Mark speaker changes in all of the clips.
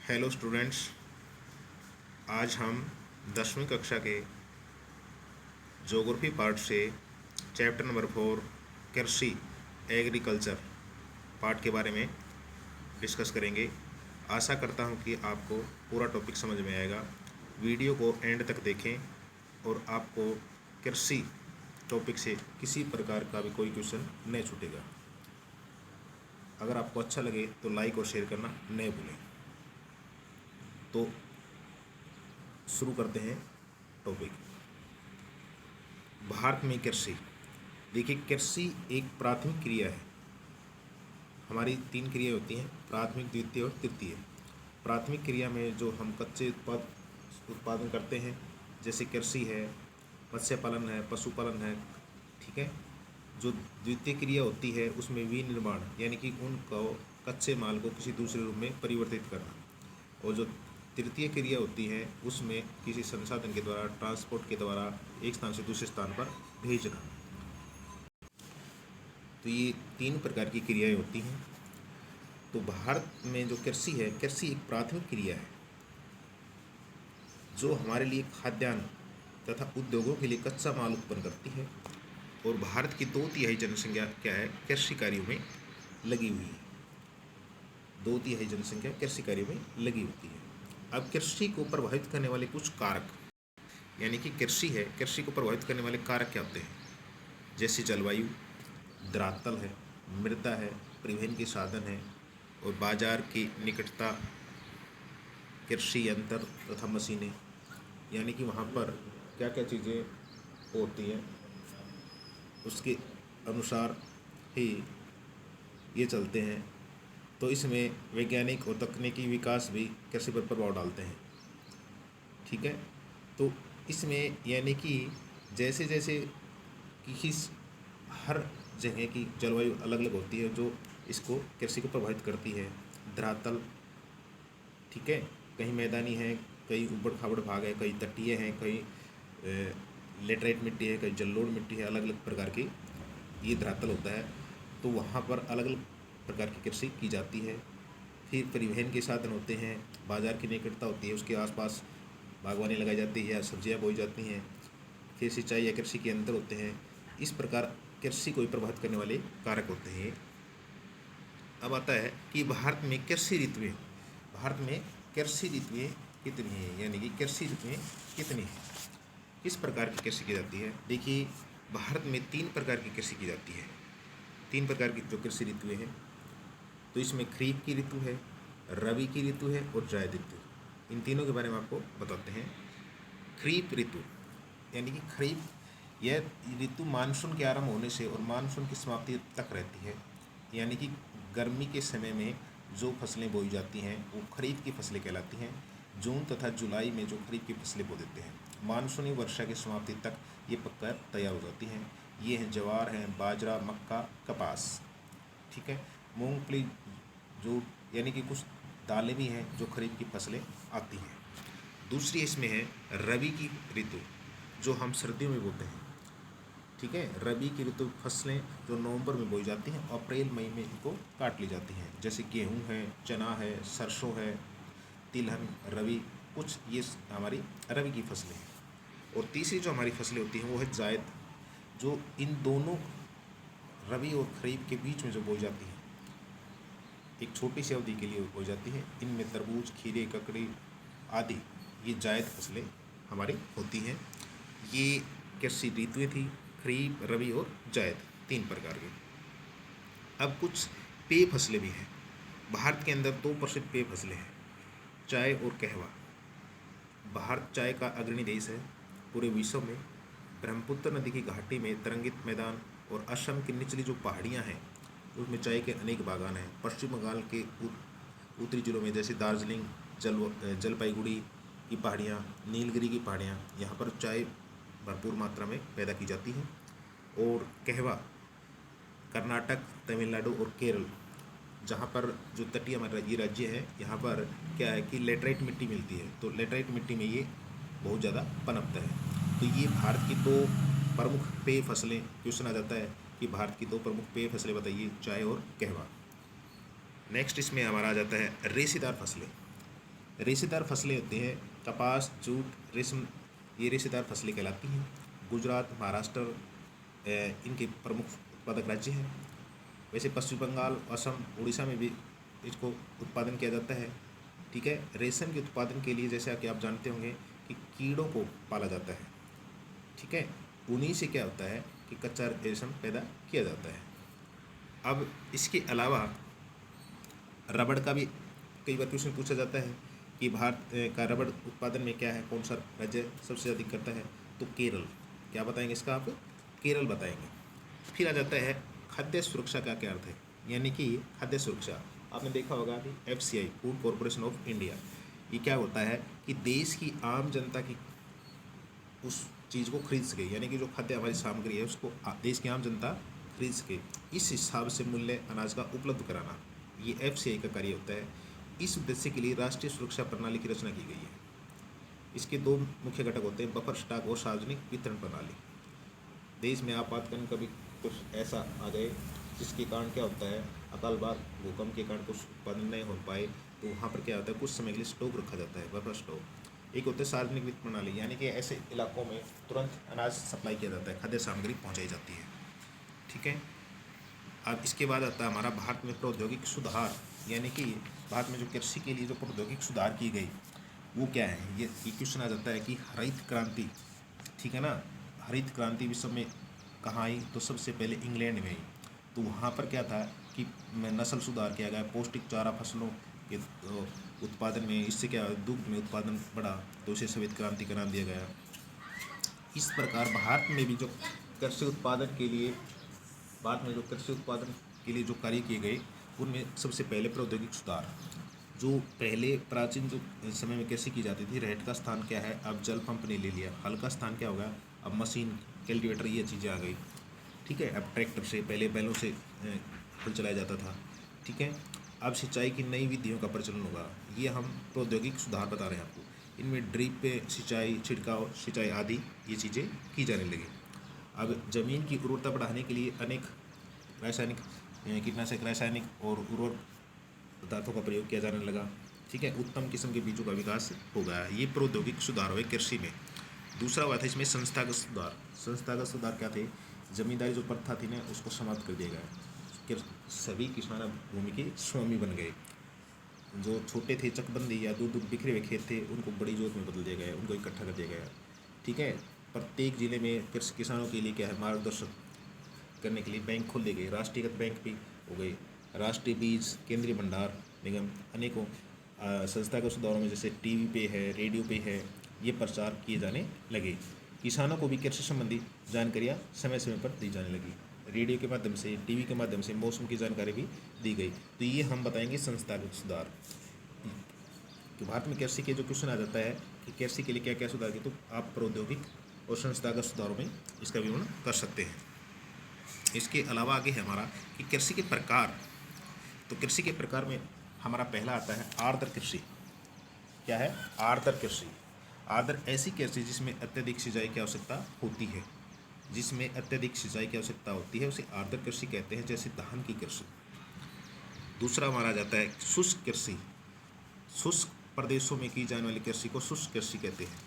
Speaker 1: Hello students, आज हम 10वीं कक्षा के ज्योग्राफी पार्ट से चैप्टर नंबर 4 कृषि एग्रीकल्चर पार्ट के बारे में डिस्कस करेंगे। आशा करता हूं कि आपको पूरा टॉपिक समझ में आएगा। वीडियो को एंड तक देखें और आपको कृषि टॉपिक से किसी प्रकार का भी कोई क्वेश्चन नहीं छूटेगा। अगर आपको अच्छा लगे तो लाइक और शेयर करना नहीं भूलें। तो शुरू करते हैं टॉपिक। भारत में कृषि। देखिए, कृषि एक प्राथमिक क्रिया है। हमारी 3 क्रियाएं होती हैं, प्राथमिक, द्वितीय और तृतीय। प्राथमिक क्रिया में जो हम कच्चे उत्पादन करते हैं, जैसे कृषि है, मत्स्य पालन है, पशुपालन है, ठीक है। जो द्वितीय क्रिया होती है उसमें विनिर्माण, यानी कि उनको कच्चे माल को किसी दूसरे रूप में परिवर्तित करना। और जो तृतीय क्रिया होती है उसमें किसी संसाधन के द्वारा, ट्रांसपोर्ट के द्वारा एक स्थान से दूसरे स्थान पर भेजना। तो ये 3 प्रकार की क्रियाएं होती हैं। तो भारत में जो कृषि है, कृषि एक प्राथमिक क्रिया है जो हमारे लिए खाद्यान्न तथा उद्योगों के लिए कच्चा माल उत्पन्न करती है। और भारत की 2/3 जनसंख्या क्या है, कृषि कार्यों में लगी हुई है। 2/3 जनसंख्या कृषि कार्यों में लगी होती है। अब कृषि को प्रभावित करने वाले कुछ कारक, यानी कि कृषि है, कृषि को प्रभावित करने वाले कारक क्या होते हैं, जैसे जलवायु, धरातल है, मृदा है, परिवहन के साधन है और बाजार की निकटता, कृषि यंत्र तथा मशीनें, यानी कि वहाँ पर क्या क्या चीज़ें होती हैं उसके अनुसार ही ये चलते हैं। तो इसमें वैज्ञानिक और तकनीकी विकास भी कृषि पर प्रभाव डालते हैं, ठीक है। तो इसमें यानी कि जैसे जैसे कि हर जगह की जलवायु अलग अलग होती है जो इसको कृषि को प्रभावित करती है। धरातल, ठीक है, कहीं मैदानी है, कहीं ऊबड़ खाबड़ भाग है, कहीं तटीय है, कहीं लेटराइट मिट्टी है, कहीं जलोढ़ मिट्टी है, अलग अलग प्रकार की ये धरातल होता है। तो वहाँ पर अलग अलग प्रकार की कृषि की जाती है। फिर परिवहन के साधन होते हैं, बाजार की निकटता होती है, उसके आसपास बागवानी लगाई जाती है या सब्जियाँ बोई जाती हैं। फिर सिंचाई या कृषि के यंत्र होते हैं। इस प्रकार कृषि को प्रभावित करने वाले कारक होते हैं। अब आता है कि भारत में कृषि ऋतुएं, भारत में कृषि ऋतुएं कितनी हैं, यानी कि कृषि ऋतुएं कितनी हैं, किस प्रकार की कृषि की जाती है। देखिए, भारत में 3 प्रकार की कृषि की जाती है। 3 प्रकार की जो कृषि ऋतुएं हैं, तो इसमें खरीफ की ऋतु है, रबी की ऋतु है और जायद ऋतु। इन तीनों के बारे में आपको बताते हैं। खरीफ ऋतु, यानी कि खरीफ, यह ऋतु मानसून के आरंभ होने से और मानसून की समाप्ति तक रहती है। यानी कि गर्मी के समय में जो फसलें बोई जाती हैं वो खरीफ की फसलें कहलाती हैं। जून तथा जुलाई में जो खरीफ की फसलें बो देते हैं, मानसूनी वर्षा की समाप्ति तक ये पककर तैयार हो जाती हैं। ये हैं ज्वार है, बाजरा, मक्का, कपास, ठीक है, मूंगफली, जो यानी कि कुछ दालें भी हैं जो खरीफ की फसलें आती हैं। दूसरी इसमें है रबी की ऋतु, जो हम सर्दियों में बोते हैं, ठीक है। रबी की ऋतु फसलें जो नवंबर में बोई जाती हैं, अप्रैल मई में इनको काट ली जाती हैं, जैसे गेहूं है, चना है, सरसों है, तिलहन, रबी, कुछ ये हमारी रबी की फसलें हैं। और तीसरी जो हमारी फसलें होती हैं वो है जायद, जो इन दोनों रबी और खरीफ के बीच में जो बोई जाती है, एक छोटी सी अवधि के लिए बोई जाती है। इनमें तरबूज, खीरे, ककड़ी आदि ये जायद फसलें हमारी होती हैं। ये कृषि ऋतुएँ थी, खरीफ, रबी और जायद, 3 प्रकार की। अब कुछ पेय फसलें भी हैं। भारत के अंदर 2 प्रसिद्ध पेय फसलें हैं, चाय और कहवा। भारत चाय का अग्रणी देश है पूरे विश्व में। ब्रह्मपुत्र नदी की घाटी में तरंगित मैदान और असम की निचली जो पहाड़ियाँ हैं उसमें चाय के अनेक बागान हैं। पश्चिम बंगाल के उत्तरी जिलों में जैसे दार्जिलिंग, जलपाईगुड़ी की पहाड़ियाँ, नीलगिरी की पहाड़ियाँ, यहाँ पर चाय भरपूर मात्रा में पैदा की जाती है। और कहवा कर्नाटक, तमिलनाडु और केरल, जहाँ पर जो तटीय हमारा ये राज्य है, यहाँ पर क्या है कि लेटराइट मिट्टी मिलती है, तो लेटराइट मिट्टी में ये बहुत ज़्यादा पनपता है। तो ये भारत की 2 प्रमुख पेय फसलें। क्वेश्चन आ जाता है कि भारत की 2 प्रमुख पेय फसलें बताइए, चाय और कहवा। नेक्स्ट इसमें हमारा आ जाता है रेशेदार फसलें। रेशेदार फसलें होती हैं कपास, जूट, रेशम, ये रेशेदार फसलें कहलाती हैं। गुजरात, महाराष्ट्र इनके प्रमुख उत्पादक राज्य हैं। वैसे पश्चिम बंगाल, असम, उड़ीसा में भी इसको उत्पादन किया जाता है। ठीक है। रेशम के उत्पादन के लिए जैसे कि आप जानते होंगे कि कीड़ों को पाला जाता है। ठीक है। उन्हीं से क्या होता है कि कच्चा रेशम पैदा किया जाता है। अब इसके अलावा रबड़ का भी कई बार क्वेश्चन पूछा जाता है कि भारत का रबड़ उत्पादन में क्या है, कौन सा राज्य सबसे अधिक करता है, तो केरल। क्या बताएंगे इसका आप? केरल बताएंगे। फिर आ जाता है खाद्य सुरक्षा का क्या अर्थ है, यानी कि खाद्य सुरक्षा आपने देखा होगा कि FCI, food corporation of India, ये क्या होता है कि देश की आम जनता की उस चीज़ को खरीद सके, यानी कि जो खाद्य हमारी सामग्री है उसको देश की आम जनता खरीद सके, इस हिसाब से मूल्य अनाज का उपलब्ध कराना, ये FCI का कार्य होता है। इस उद्देश्य के लिए राष्ट्रीय सुरक्षा प्रणाली की रचना की गई है। इसके दो मुख्य घटक होते हैं, बफर स्टॉक और सार्वजनिक वितरण प्रणाली। देश में आपातकालीन कभी कुछ ऐसा आ जाए जिसके कारण क्या होता है, अकाल बाद भूकंप के कारण कुछ उत्पादन नहीं हो पाए, तो वहाँ पर क्या होता है, कुछ समय के लिए स्टॉक रखा जाता है, बफर स्टॉक। एक होता है सार्वजनिक वित्त प्रणाली, यानी कि ऐसे इलाकों में तुरंत अनाज सप्लाई किया जाता है, खाद्य सामग्री पहुँचाई जाती है। ठीक है। अब इसके बाद आता है हमारा भारत में प्रौद्योगिक सुधार, यानी कि भारत में जो कृषि के लिए जो प्रौद्योगिक सुधार की गई वो क्या है, ये क्वेश्चन आ जाता है कि हरित क्रांति। ठीक है ना। हरित क्रांति विश्व में कहाँ आई, तो सबसे पहले इंग्लैंड में आई। तो वहाँ पर क्या था कि नस्ल सुधार किया गया, पौष्टिक चारा फसलों के उत्पादन में, इससे क्या दुग्ध में उत्पादन बढ़ा, तो उसे श्वेत क्रांति का नाम दिया गया। इस प्रकार भारत में भी जो कृषि उत्पादन के लिए जो कार्य किए गए उनमें सबसे पहले प्रौद्योगिक सुधार। जो पहले प्राचीन जो समय में कृषि की जाती थी, रहट का स्थान क्या है, अब जल पंप ने ले लिया। हल का स्थान क्या होगा, अब मशीन, कल्टीवेटर, ये चीज़ें आ गई। ठीक है। अब ट्रैक्टर से, पहले बैलों से हल चलाया जाता था। ठीक है। अब सिंचाई की नई विधियों का प्रचलन होगा। ये हम प्रौद्योगिक सुधार बता रहे हैं आपको। इनमें ड्रिप पे सिंचाई, छिड़काव सिंचाई आदि ये चीज़ें की जाने लगी। अब ज़मीन की उर्वरता बढ़ाने के लिए अनेक रासायनिक कीटनाशक, रासायनिक और उर्वरक पदार्थों का प्रयोग किया जाने लगा। ठीक है। उत्तम किस्म के बीजों का विकास हो गया। ये प्रौद्योगिक सुधार हुए कृषि में। दूसरा बात है इसमें संस्थागत सुधार। संस्थागत सुधार क्या थे, जमींदारी जो प्रथा थी ना उसको समाप्त कर दिया गया। सभी किसान अब भूमि के स्वामी बन गए। जो छोटे थे चकबंदी या दूर दूर बिखरे हुए खेत थे उनको बड़ी जोत में बदल दिया गया, उनको इकट्ठा कर दिया गया। ठीक है। प्रत्येक जिले में किसानों के लिए क्या है, मार्गदर्शन करने के लिए बैंक खोल दिए गए, राष्ट्रीयकृत बैंक भी हो गए, राष्ट्रीय बीज, केंद्रीय भंडार निगम, अनेकों संस्थागत सुधारों में जैसे टीवी पे है, रेडियो पे है, ये प्रचार किए जाने लगे। किसानों को भी कृषि संबंधी जानकारियाँ समय समय पर दी जाने लगी। रेडियो के माध्यम से, टीवी के माध्यम से मौसम की जानकारी भी दी गई। तो ये हम बताएंगे संस्थागत सुधार। तो भारत में कृषि के जो क्वेश्चन आ जाता है कि कृषि के लिए क्या क्या सुधार किए, तो आप प्रौद्योगिक और संस्थागत सुधारों में इसका विवरण कर सकते हैं। इसके अलावा आगे है हमारा कि कृषि के प्रकार। तो कृषि के प्रकार में हमारा पहला आता है आर्द्र कृषि। क्या है? आर्द्र कृषि। आर्द्र ऐसी कृषि जिसमें अत्यधिक सिंचाई की आवश्यकता होती है, जिसमें अत्यधिक सिंचाई की आवश्यकता होती है उसे आर्द्र कृषि कहते हैं, जैसे धान की कृषि। दूसरा हमारा जाता है शुष्क कृषि। शुष्क प्रदेशों में की जाने वाली कृषि को शुष्क कृषि कहते हैं,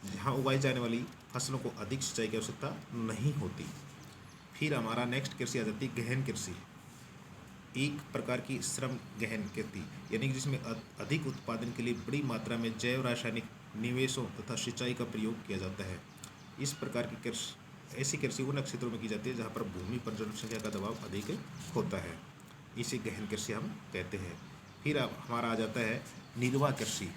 Speaker 1: जहाँ उगाई जाने वाली फसलों को अधिक सिंचाई की आवश्यकता नहीं होती। फिर हमारा नेक्स्ट कृषि आ जाती है गहन कृषि। एक प्रकार की श्रम गहन खेती, यानी कि जिसमें अधिक उत्पादन के लिए बड़ी मात्रा में जैव रासायनिक निवेशों तथा सिंचाई का प्रयोग किया जाता है। इस प्रकार की कृषि, ऐसी कृषि उन क्षेत्रों में की जाती है जहाँ पर भूमि पर जनसंख्या का दबाव अधिक होता है, इसे गहन कृषि हम कहते हैं। फिर हमारा आ जाता है निर्वाह कृषि।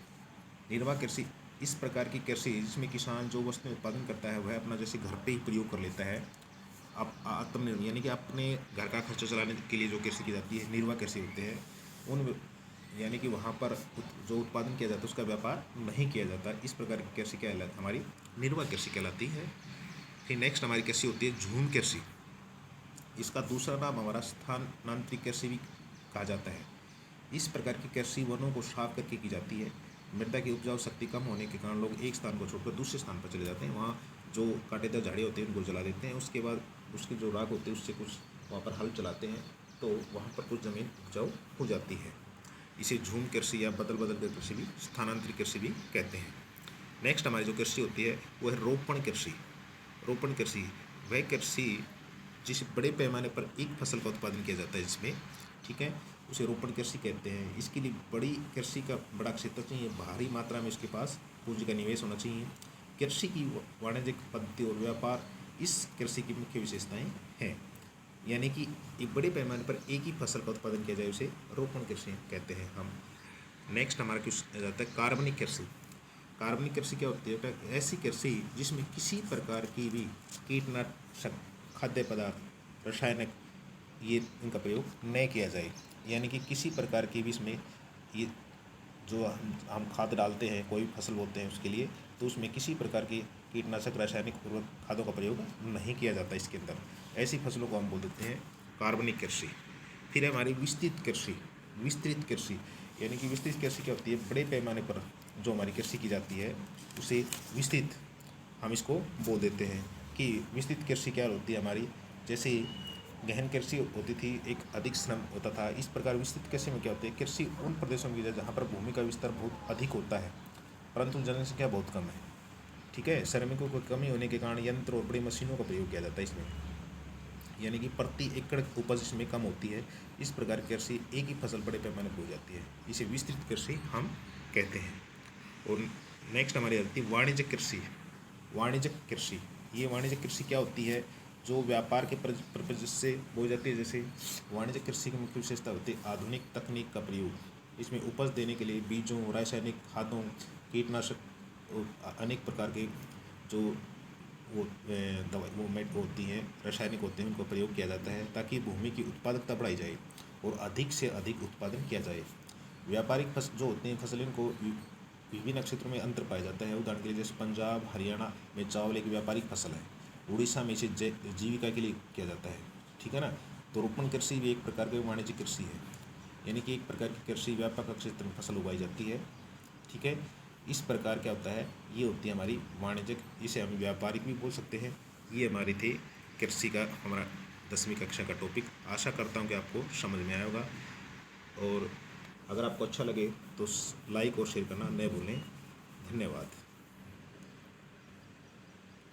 Speaker 1: निर्वाह कृषि इस प्रकार की कृषि जिसमें किसान जो वस्तुएं उत्पादन करता है वह अपना जैसे घर पे ही प्रयोग कर लेता है। अब आत्मनिर्भर, यानी कि अपने घर का खर्चा चलाने के लिए जो कृषि की जाती है निर्वाह कृषि होते हैं उन, यानी कि वहाँ पर जो उत्पादन किया जाता है उसका व्यापार नहीं किया जाता। इस प्रकार की कृषि क्या कहलाती, हमारी निर्वाह कृषि कहलाती है। फिर नेक्स्ट हमारी कृषि होती है झूम कृषि। इसका दूसरा नाम हमारा स्थानांतरित कृषि भी कहा जाता है। इस प्रकार की कृषि वनों को साफ करके की जाती है। मृदा की उपजाऊ शक्ति कम होने के कारण लोग एक स्थान को छोड़कर दूसरे स्थान पर चले जाते हैं, वहाँ जो कांटेदार झाड़ी होते हैं उनको जला देते हैं, उसके बाद उसके जो राख होते हैं उससे कुछ वहाँ पर हल चलाते हैं, तो वहाँ पर कुछ ज़मीन उपजाऊ हो जाती है। इसे झूम कृषि या बदल बदल कर कृषि भी, स्थानांतरित कृषि भी कहते हैं। नेक्स्ट हमारी जो कृषि होती है वो है रोपण कृषि। रोपण कृषि वह कृषि जिस बड़े पैमाने पर एक फसल का उत्पादन किया जाता है जिसमें, ठीक है, उसे रोपण कृषि कहते हैं। इसके लिए बड़ी कृषि का बड़ा क्षेत्र चाहिए, भारी मात्रा में उसके पास पूंजी का निवेश होना चाहिए। कृषि की वाणिज्यिक पद्धति और व्यापार इस कृषि की मुख्य विशेषताएं हैं। यानी कि एक बड़े पैमाने पर एक ही फसल का उत्पादन किया जाए उसे रोपण कृषि कहते हैं हम। नेक्स्ट हमारा क्वेश्चन जाता है कार्बनिक कृषि। कार्बनिक कृषि क्या होती है? ऐसी कृषि जिसमें किसी प्रकार की भी कीटनाशक, खाद्य पदार्थ, रासायनिक ये इनका प्रयोग न किया जाए। यानी कि किसी प्रकार की भी इसमें ये जो हम खाद डालते हैं, कोई फसल बोते हैं उसके लिए, तो उसमें किसी प्रकार की कीटनाशक, रासायनिक उर्वरक खादों का प्रयोग नहीं किया जाता इसके अंदर। ऐसी फसलों को हम बोल देते हैं कार्बनिक कृषि। फिर है हमारी विस्तृत कृषि। विस्तृत कृषि यानी कि विस्तृत कृषि क्या होती है? बड़े पैमाने पर जो हमारी कृषि की जाती है उसे विस्तृत हम इसको बोल देते हैं कि विस्तृत कृषि क्या होती है हमारी। जैसे गहन कृषि होती थी, एक अधिक श्रम होता था। इस प्रकार विस्तृत कृषि में क्या होती है? कृषि उन प्रदेशों में की जाए जहाँ पर भूमि का विस्तार बहुत अधिक होता है परंतु जनसंख्या बहुत कम है, ठीक है। श्रमिकों की कमी होने के कारण यंत्र और बड़ी मशीनों का प्रयोग किया जाता है इसमें, यानी कि प्रति एकड़ उपज इसमें कम होती है। इस प्रकार कृषि एक ही फसल बड़े पैमाने पर हो जाती है, इसे विस्तृत कृषि हम कहते हैं। और नेक्स्ट हमारी आती है वाणिज्यिक कृषि। वाणिज्यिक कृषि, ये वाणिज्यिक कृषि क्या होती है? जो व्यापार के पर्पज से बोई जाती है। जैसे वाणिज्यिक कृषि की मुख्य विशेषता होती है आधुनिक तकनीक का प्रयोग। इसमें उपज देने के लिए बीजों, रासायनिक खादों, कीटनाशक और अनेक प्रकार के जो दवाई मूवमेंट होती हैं, रासायनिक होते हैं, उनको प्रयोग किया जाता है ताकि भूमि की उत्पादकता बढ़ाई जाए और अधिक से अधिक उत्पादन किया जाए। व्यापारिक फसल जो होते हैं फसल, इनको विभिन्न क्षेत्रों में अंतर पाया जाता है। उदाहरण के लिए जैसे पंजाब, हरियाणा में चावल एक व्यापारिक फसल है, उड़ीसा में इसे जीविका के लिए किया जाता है, ठीक है ना। तो रोपण कृषि भी एक प्रकार की वाणिज्यिक कृषि है, यानी कि एक प्रकार की कृषि व्यापक क्षेत्र में फसल उगाई जाती है, ठीक है। इस प्रकार क्या होता है? ये होती है हमारी वाणिज्यिक, इसे हम व्यापारिक भी बोल सकते हैं। ये हमारी थी कृषि का हमारा 10वीं कक्षा का टॉपिक। आशा करता हूँ कि आपको समझ में आया होगा, और अगर आपको अच्छा लगे तो लाइक और शेयर करना न भूलें। धन्यवाद।